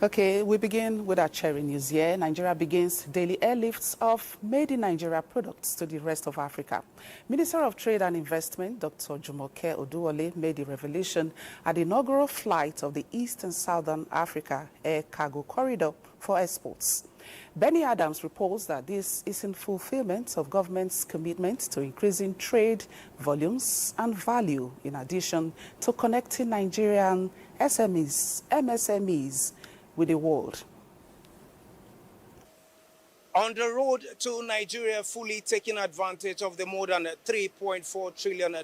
Okay, we begin with our cherry news here. Nigeria begins daily airlifts of made in Nigeria products to the rest of Africa. Minister of Trade and Investment, Dr. Jumoke Oduwole, made the revelation at the inaugural flight of the East and Southern Africa Air Cargo Corridor for exports. Benny Adams reports that this is in fulfillment of government's commitment to increasing trade volumes and value, in addition to connecting Nigerian MSMEs with the world. On the road to Nigeria, fully taking advantage of the more than $3.4 trillion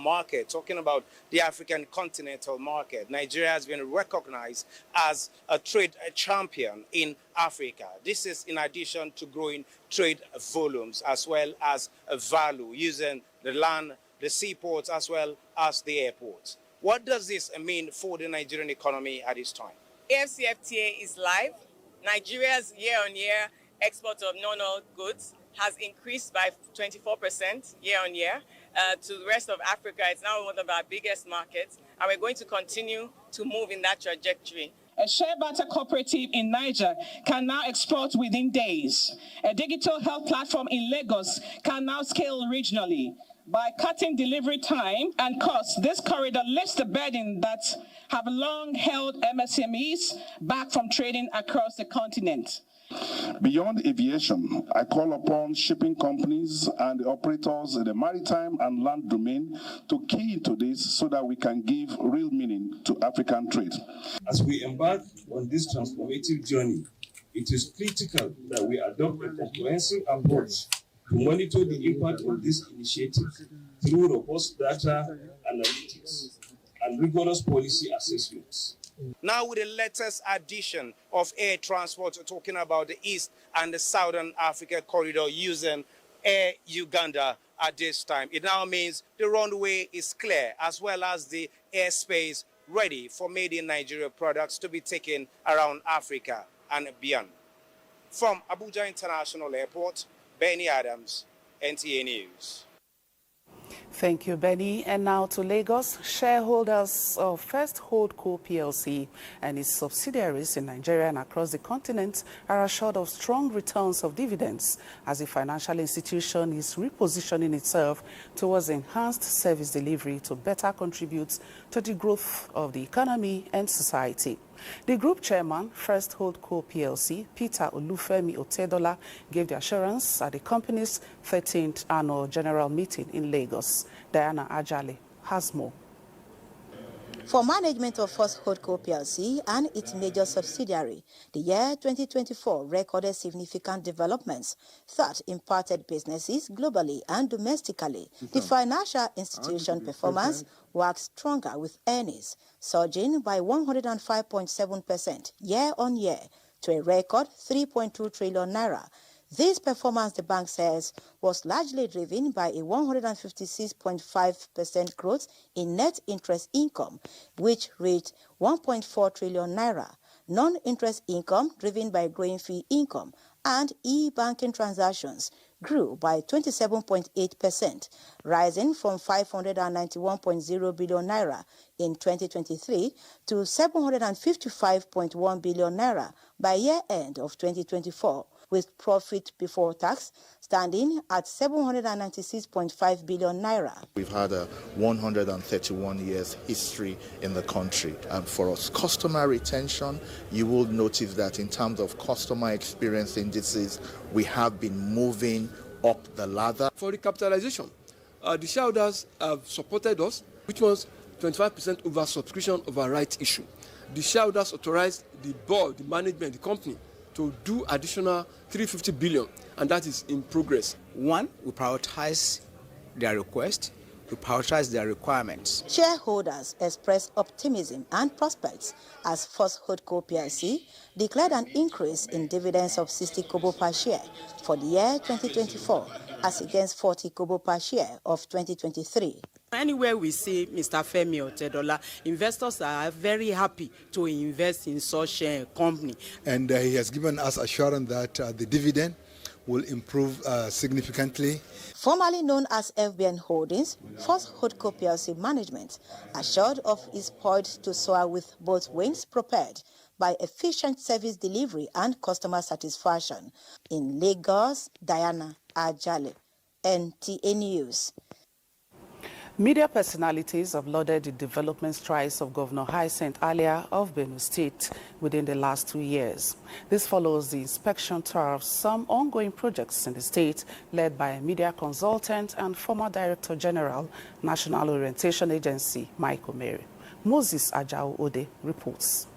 market, talking about the African continental market. Nigeria has been recognized as a trade champion in Africa. This is in addition to growing trade volumes as well as value, using the land, the seaports, as well as the airports. What does this mean for the Nigerian economy at this time? AfCFTA is live. Nigeria's year-on-year export of non-oil goods has increased by 24% year-on-year. To the rest of Africa, it's now one of our biggest markets, and we're going to continue to move in that trajectory. A share barter cooperative in Niger can now export within days. A digital health platform in Lagos can now scale regionally. By cutting delivery time and costs, this corridor lifts the burden that have long held MSMEs back from trading across the continent. Beyond aviation, I call upon shipping companies and the operators in the maritime and land domain to key into this so that we can give real meaning to African trade. As we embark on this transformative journey, it is critical that we adopt a comprehensive approach to monitor the impact of this initiative through robust data analytics and rigorous policy assessments. Now with the latest addition of air transport, talking about the East and the Southern Africa corridor using Air Uganda at this time, it now means the runway is clear as well as the airspace ready for made in Nigeria products to be taken around Africa and beyond. From Abuja International Airport, Benny Adams, NTA News. Thank you, Benny. And now to Lagos. Shareholders of First Holdco PLC and its subsidiaries in Nigeria and across the continent are assured of strong returns of dividends as the financial institution is repositioning itself towards enhanced service delivery to better contribute to the growth of the economy and society. The group chairman, First Holdco PLC, Peter Olufemi Otedola, gave the assurance at the company's 13th annual general meeting in Lagos. Diana Ajale has more. For management of First Holdco PLC and its major subsidiary, the year 2024 recorded significant developments that impacted businesses globally and domestically. The financial institution performance worked stronger with earnings, surging by 105.7% year-on-year to a record 3.2 trillion naira. This performance, the bank says, was largely driven by a 156.5% growth in net interest income, which reached 1.4 trillion naira. Non-interest income, driven by growing fee income and e-banking transactions, grew by 27.8%, rising from 591.0 billion naira in 2023 to 755.1 billion naira by year-end of 2024. With profit before tax standing at 796.5 billion naira. We've had a 131 years history in the country. And for us, customer retention, you will notice that in terms of customer experience indices, we have been moving up the ladder. For recapitalization, the shareholders have supported us, which was 25% over subscription of our rights issue. The shareholders authorized the board, the management, the company, to do additional 350 billion, and that is in progress. One, we prioritize their request, we prioritize their requirements. Shareholders expressed optimism and prospects as First Holdco PLC declared an increase in dividends of 60 kobo per share for the year 2024 as against 40 kobo per share of 2023. Anywhere we see Mr. Femi Otedola, investors are very happy to invest in such a company. And he has given us assurance that the dividend will improve significantly. Formerly known as FBN Holdings, First Holdco PLC management assured of its poised to soar with both wings prepared by efficient service delivery and customer satisfaction. In Lagos, Diana Ajale, NTA News. Media personalities have lauded the development strides of Governor Hyacinth Alia of Benue State within the last 2 years. This follows the inspection tour of some ongoing projects in the state led by a media consultant and former Director General, National Orientation Agency, Michael Mary. Moses Ajao Ode reports.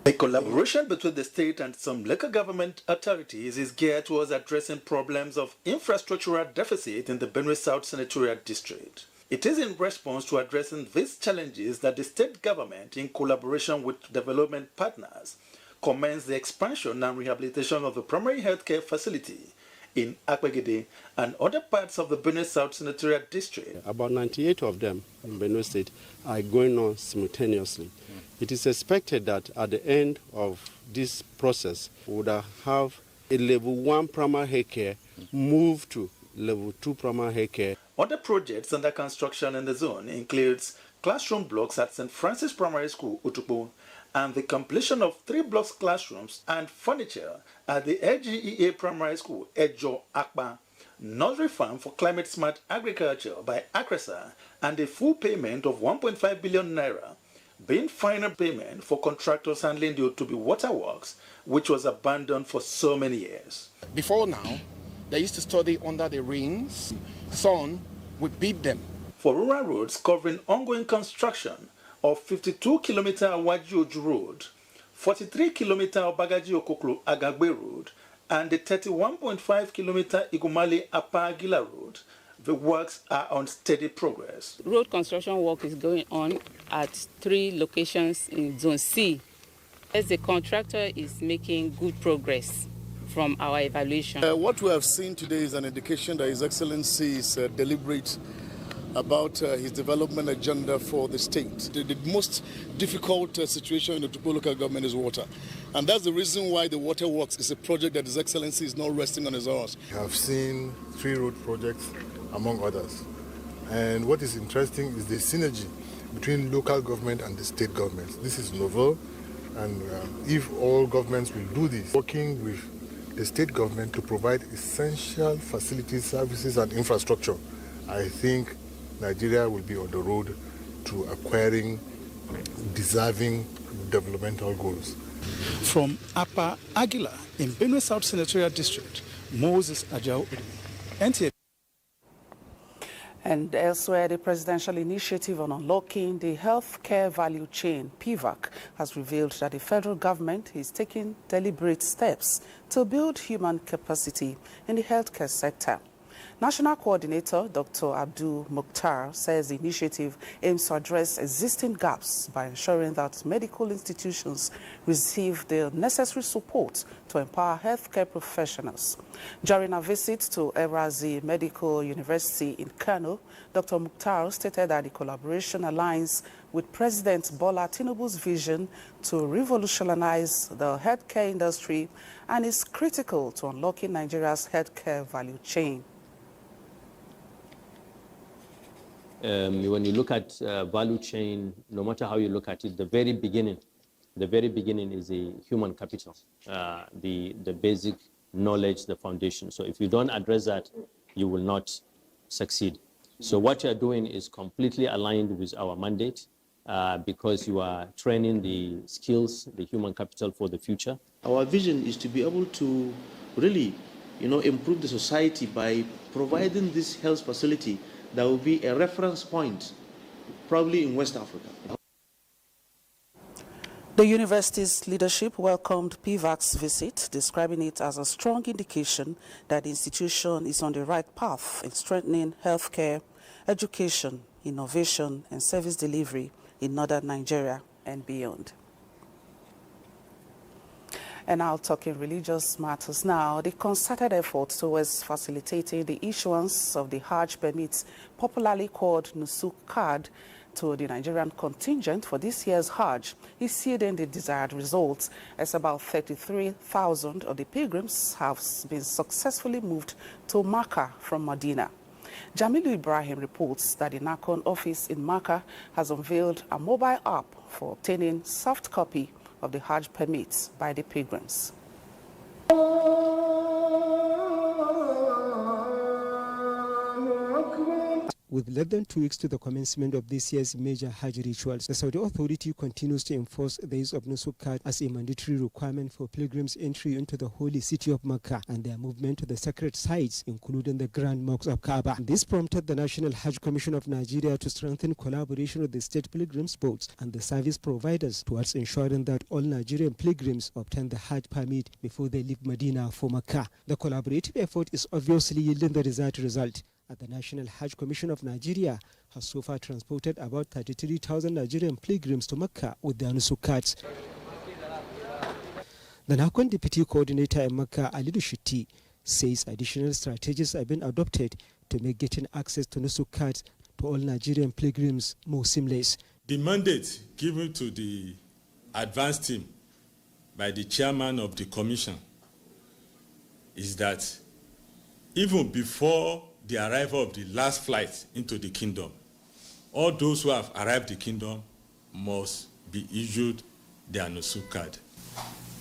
A collaboration between the state and some local government authorities is geared towards addressing problems of infrastructural deficit in the Benue South Senatorial District. It is in response to addressing these challenges that the state government, in collaboration with development partners, commenced the expansion and rehabilitation of the primary healthcare facility in Akwegede and other parts of the Benue South Senatorial District. About 98 of them in Benue State are going on simultaneously. It is expected that at the end of this process, we would have a level 1 primary healthcare move to level 2 primary healthcare. Other projects under construction in the zone includes classroom blocks at St. Francis Primary School, Utukpo, and the completion of 3 blocks classrooms and furniture at the LGEA Primary School, Ejo Akpa, nursery farm for climate smart agriculture by Akresa, and a full payment of 1.5 billion naira, being final payment for contractors handling the Otubi Waterworks, which was abandoned for so many years. Before now, they used to study under the rains. Sun would beat them. For rural roads covering ongoing construction of 52-kilometer Awajioju Road, 43-kilometer Obagaji Okoklo Agagbe Road, and the 31.5-kilometer Igumali Apagila Road, the works are on steady progress. Road construction work is going on at 3 locations in Zone C, as the contractor is making good progress from our evaluation. What we have seen today is an indication that His Excellency is deliberate about his development agenda for the state. The most difficult situation in the Otukpo local government is water. And that's the reason why the waterworks is a project that His Excellency is not resting on his horse. We have seen 3 road projects, among others. And what is interesting is the synergy between local government and the state government. This is novel, and if all governments will do this, working with the state government to provide essential facilities, services, and infrastructure, I think Nigeria will be on the road to acquiring deserving developmental goals. From Apa Aguila in Benue South Senatorial District, Moses Ajao, NTA. And elsewhere, the Presidential Initiative on Unlocking the Healthcare Value Chain, PVAC, has revealed that the federal government is taking deliberate steps to build human capacity in the healthcare sector. National Coordinator Dr. Abdul Mukhtar says the initiative aims to address existing gaps by ensuring that medical institutions receive the necessary support to empower healthcare professionals. During a visit to Evrazi Medical University in Kano, Dr. Mukhtar stated that the collaboration aligns with President Bola Tinubu's vision to revolutionize the healthcare industry and is critical to unlocking Nigeria's healthcare value chain. When you look at value chain, no matter how you look at it, the very beginning is the human capital, the basic knowledge, the foundation. So if you don't address that, you will not succeed. So what you are doing is completely aligned with our mandate because you are training the skills, the human capital for the future. Our vision is to be able to really, improve the society by providing this health facility that will be a reference point, probably in West Africa. The university's leadership welcomed PVAC's visit, describing it as a strong indication that the institution is on the right path in strengthening healthcare, education, innovation, and service delivery in northern Nigeria and beyond. And now talking religious matters now, the concerted effort towards facilitating the issuance of the Hajj permits, popularly called Nusuk card, to the Nigerian contingent for this year's Hajj is yielding the desired results, as about 33,000 of the pilgrims have been successfully moved to Makkah from Medina. Jamilu Ibrahim reports that the NACON office in Makkah has unveiled a mobile app for obtaining soft copy of the Hajj permits by the pilgrims. With less than 2 weeks to the commencement of this year's major Hajj rituals, the Saudi Authority continues to enforce the use of Nusuk as a mandatory requirement for pilgrims' entry into the holy city of Mecca and their movement to the sacred sites, including the Grand Mosque of Kaaba. This prompted the National Hajj Commission of Nigeria to strengthen collaboration with the state pilgrims boards and the service providers towards ensuring that all Nigerian pilgrims obtain the Hajj permit before they leave Medina for Mecca. The collaborative effort is obviously yielding the desired result. The National Hajj Commission of Nigeria has so far transported about 33,000 Nigerian pilgrims to Mecca with their Nusuk cards. The NACON Deputy Coordinator in Mecca, Alidu Shutti, says additional strategies have been adopted to make getting access to Nusuk cards to all Nigerian pilgrims more seamless. The mandate given to the advance team by the chairman of the commission is that even before the arrival of the last flight into the kingdom, all those who have arrived the kingdom must be issued their Nusuk card.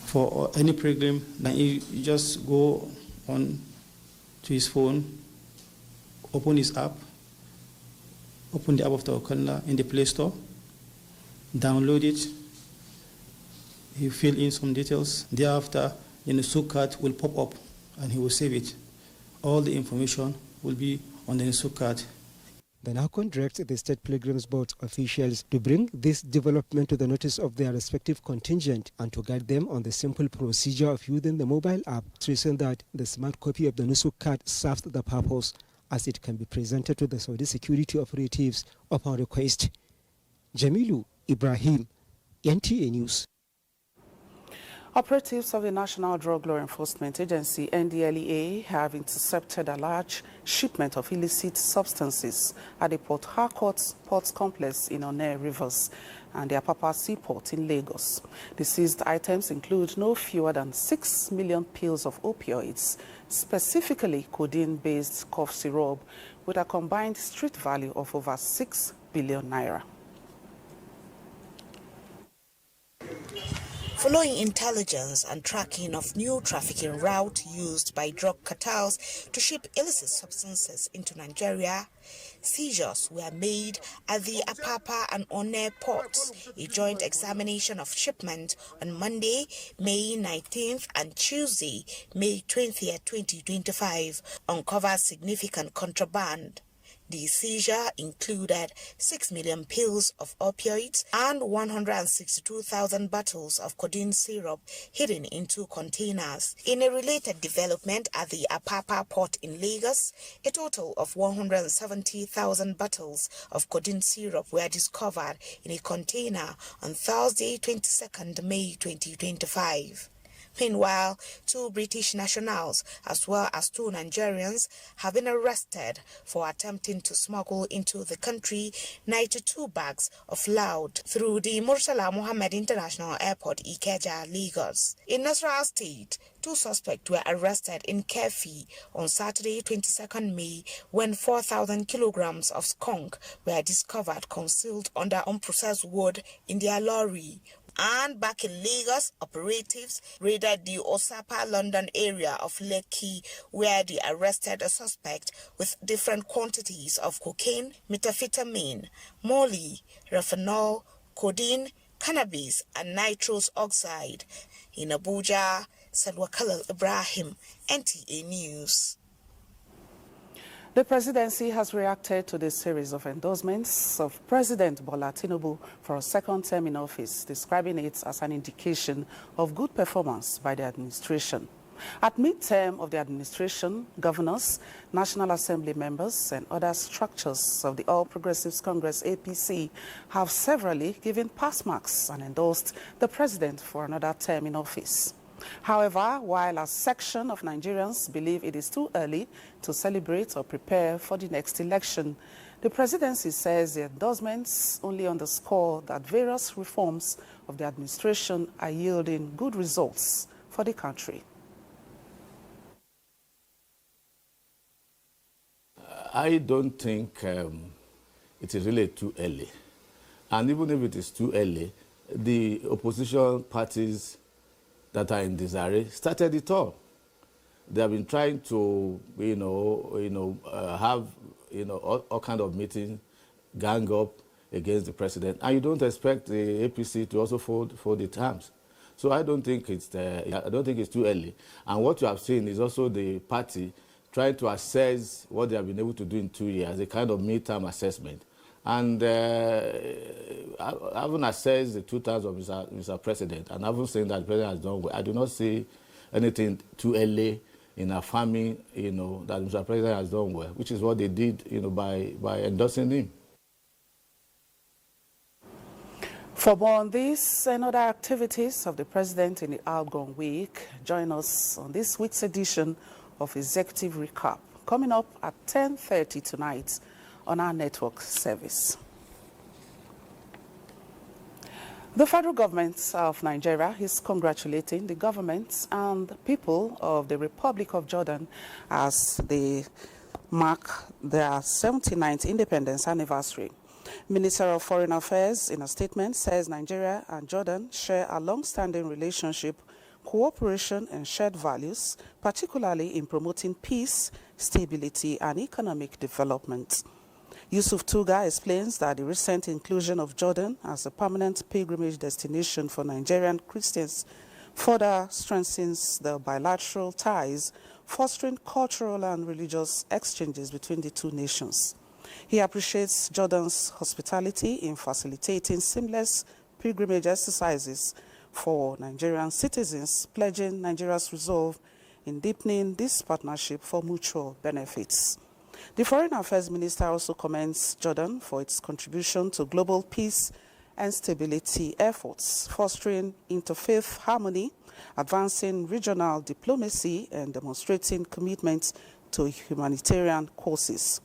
For any pilgrim, then you just go on to his phone, open his app, open the app of the Okanda in the Play Store, download it, he fill in some details. Thereafter, the Nusuk card will pop up and he will save it. All the information will be on the Nusuk card. The NACON directs the State Pilgrims Board officials to bring this development to the notice of their respective contingent and to guide them on the simple procedure of using the mobile app, stressing that the smart copy of the Nusuk card serves the purpose as it can be presented to the Saudi security operatives upon request. Jamilu Ibrahim, NTA News. Operatives of the National Drug Law Enforcement Agency, NDLEA, have intercepted a large shipment of illicit substances at the Port Harcourt Ports Complex in Onne Rivers and the Apapa Seaport in Lagos. The seized items include no fewer than 6 million pills of opioids, specifically codeine-based cough syrup, with a combined street value of over 6 billion naira. Following intelligence and tracking of new trafficking route used by drug cartels to ship illicit substances into Nigeria, seizures were made at the Apapa and Onne ports. A joint examination of shipment on Monday, May 19th and Tuesday, May 20th, 2025 uncovered significant contraband. The seizure included 6 million pills of opioids and 162,000 bottles of codeine syrup hidden in 2 containers. In a related development at the Apapa port in Lagos, a total of 170,000 bottles of codeine syrup were discovered in a container on Thursday, 22nd May 2025. Meanwhile, 2 British nationals as well as 2 Nigerians have been arrested for attempting to smuggle into the country 92 bags of loud through the Murtala Mohammed International Airport, Ikeja, Lagos. In Nasarawa State, 2 suspects were arrested in Kefi on Saturday, 22nd May, when 4,000 kilograms of skunk were discovered concealed under unprocessed wood in their lorry. And back in Lagos, operatives raided the Osapa London area of Lekki, where they arrested a suspect with different quantities of cocaine, methamphetamine, molly, refinol, codeine, cannabis, and nitrous oxide. In Abuja, Salwa Khalil Ibrahim, NTA News. The presidency has reacted to the series of endorsements of President Bola Tinubu for a second term in office, describing it as an indication of good performance by the administration. At mid-term of the administration, governors, National Assembly members, and other structures of the All Progressives Congress APC have severally given pass marks and endorsed the president for another term in office. However, while a section of Nigerians believe it is too early to celebrate or prepare for the next election, the presidency says the endorsements only underscore that various reforms of the administration are yielding good results for the country. I don't think it is really too early. And even if it is too early, the opposition parties that are in disarray started it all. They have been trying to, have, all kind of meetings, gang up against the president, and you don't expect the APC to also fold its arms. So I don't think it's too early. And what you have seen is also the party trying to assess what they have been able to do in 2 years, a kind of midterm assessment. And I haven't assessed the 2 terms of Mr. President, and I haven't seen that the president has done well. I do not see anything too early in affirming, that Mr. President has done well, which is what they did, by endorsing him. For more on this and other activities of the President in the outgone week, join us on this week's edition of Executive Recap, coming up at 10:30 tonight on our network service. The federal government of Nigeria is congratulating the government and the people of the Republic of Jordan as they mark their 79th independence anniversary. Minister of Foreign Affairs, in a statement, says Nigeria and Jordan share a long-standing relationship, cooperation and shared values, particularly in promoting peace, stability and economic development. Yusuf Tuga explains that the recent inclusion of Jordan as a permanent pilgrimage destination for Nigerian Christians further strengthens the bilateral ties, fostering cultural and religious exchanges between the two nations. He appreciates Jordan's hospitality in facilitating seamless pilgrimage exercises for Nigerian citizens, pledging Nigeria's resolve in deepening this partnership for mutual benefits. The Foreign Affairs Minister also commends Jordan for its contribution to global peace and stability efforts, fostering interfaith harmony, advancing regional diplomacy, and demonstrating commitment to humanitarian causes,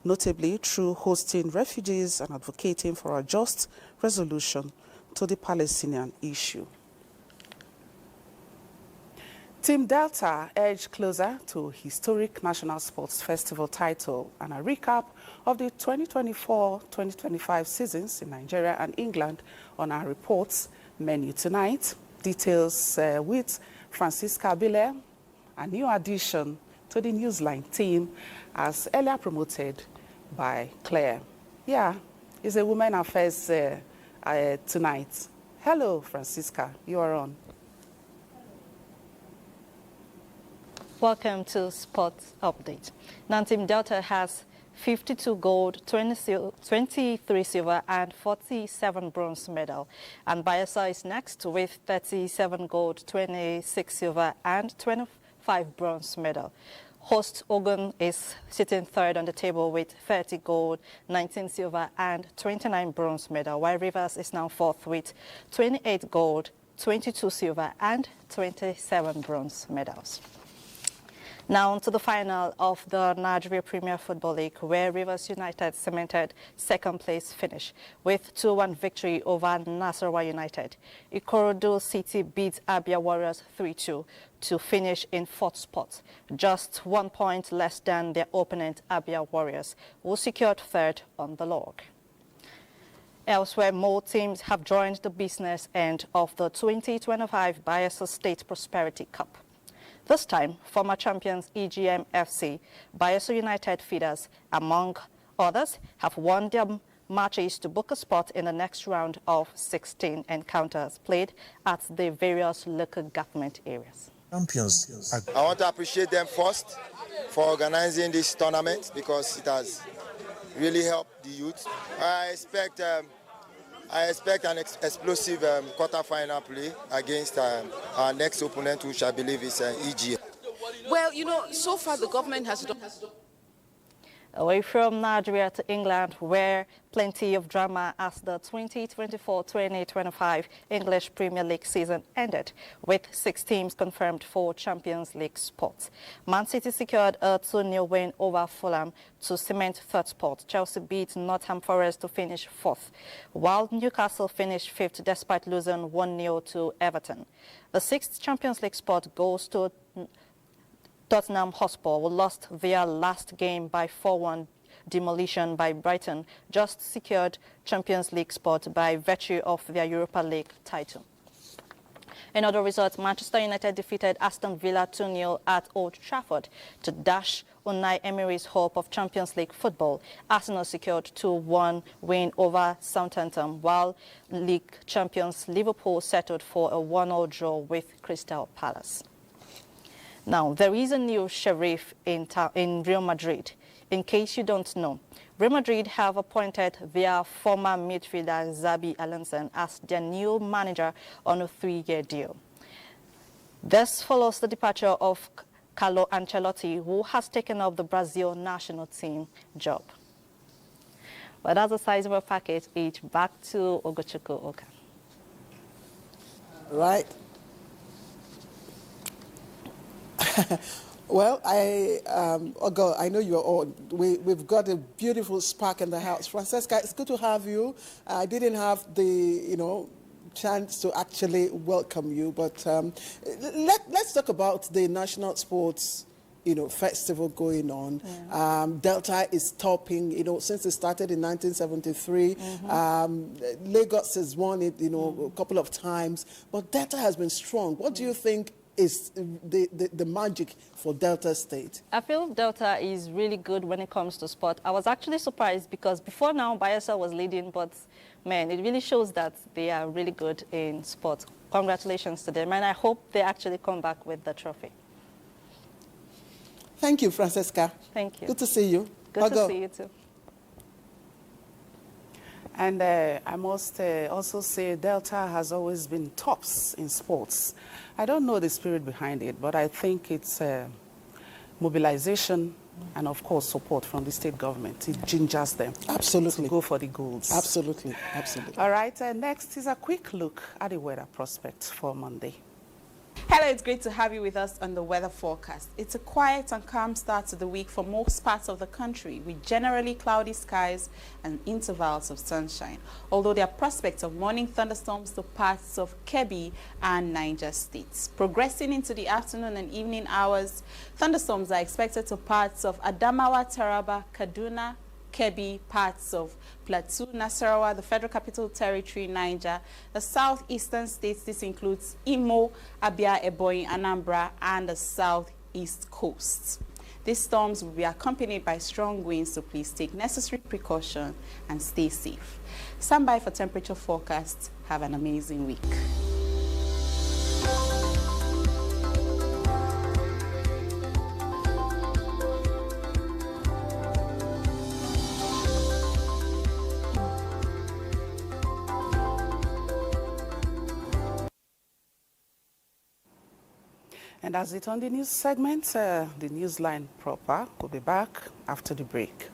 notably through hosting refugees and advocating for a just resolution to the Palestinian issue. Team Delta edged closer to historic National Sports Festival title, and a recap of the 2024-2025 seasons in Nigeria and England on our reports menu tonight. Details with Francisca Bile, a new addition to the Newsline team as earlier promoted by Claire. Yeah, it's a women affairs tonight. Hello, Francisca, you are on. Welcome to Sports Update. Now, Team Delta has 52 gold, 23 silver and 47 bronze medal. And Bayelsa is next with 37 gold, 26 silver and 25 bronze medal. Host Ogun is sitting third on the table with 30 gold, 19 silver and 29 bronze medal, while Rivers is now fourth with 28 gold, 22 silver and 27 bronze medals. Now on to the final of the Nigeria Premier Football League, where Rivers United cemented second place finish with 2-1 victory over Nasarawa United. Ikorodu City beat Abia Warriors 3-2 to finish in fourth spot, just 1 point less than their opponent Abia Warriors, who secured third on the log. Elsewhere, more teams have joined the business end of the 2025 Bayelsa State Prosperity Cup. This time, former champions EGM FC, Bayelsa United feeders, among others, have won their matches to book a spot in the next round of 16 encounters played at the various local government areas. Champions. I want to appreciate them first for organizing this tournament because it has really helped the youth. I expect an explosive quarter-final play against our next opponent, which I believe is EG. Well, so far the government has done... Away from Nigeria to England, where plenty of drama as the 2024-2025 English Premier League season ended, with 6 teams confirmed for Champions League spots. Man City secured a 2-0 win over Fulham to cement third spot. Chelsea beat Nottingham Forest to finish fourth, while Newcastle finished fifth despite losing 1-0 to Everton. The 6th Champions League spot goes to Tottenham Hotspur, who lost their last game by 4-1 demolition by Brighton just secured Champions League spot by virtue of their Europa League title. In other results, Manchester United defeated Aston Villa 2-0 at Old Trafford to dash Unai Emery's hope of Champions League football. Arsenal secured 2-1 win over Southampton, while league champions Liverpool settled for a 1-0 draw with Crystal Palace. Now, there is a new sheriff in Real Madrid. In case you don't know, Real Madrid have appointed their former midfielder Xabi Alonso as their new manager on a 3-year deal. This follows the departure of Carlo Ancelotti, who has taken up the Brazil national team job. But that's the size of our package. Back to Ogochukwu Oka. Right. Well, Ogo, I know you're all, we've got a beautiful spark in the house. Francesca, it's good to have you. I didn't have the, chance to actually welcome you, but let's talk about the National Sports, festival going on. Yeah. Delta is topping, since it started in 1973. Mm-hmm. Lagos has won it, a couple of times, but Delta has been strong. What do you think is the magic for Delta State? I feel Delta is really good when it comes to sport. I was actually surprised because before now, Bayelsa was leading, but man, it really shows that they are really good in sport. Congratulations to them, and I hope they actually come back with the trophy. Thank you, Francesca. Thank you. Good to see you. Good to see you too. And I must also say Delta has always been tops in sports. I don't know the spirit behind it, but I think it's mobilization and, of course, support from the state government. It gingers them. Absolutely. To go for the goals. Absolutely. Absolutely. All right, next is a quick look at the weather prospects for Monday. Hello, it's great to have you with us on the weather forecast. It's a quiet and calm start to the week for most parts of the country, with generally cloudy skies and intervals of sunshine, although there are prospects of morning thunderstorms to parts of Kebbi and Niger states. Progressing into the afternoon and evening hours, thunderstorms are expected to parts of Adamawa, Taraba, Kaduna, Kebbi, parts of Plateau, Nasarawa, the Federal Capital Territory, Niger, the southeastern states. This includes Imo, Abia, Ebonyi, Anambra, and the southeast coast. These storms will be accompanied by strong winds, so please take necessary precaution and stay safe. Stand by for temperature forecast. Have an amazing week. And as it on the news segment, the Newsline proper will be back after the break.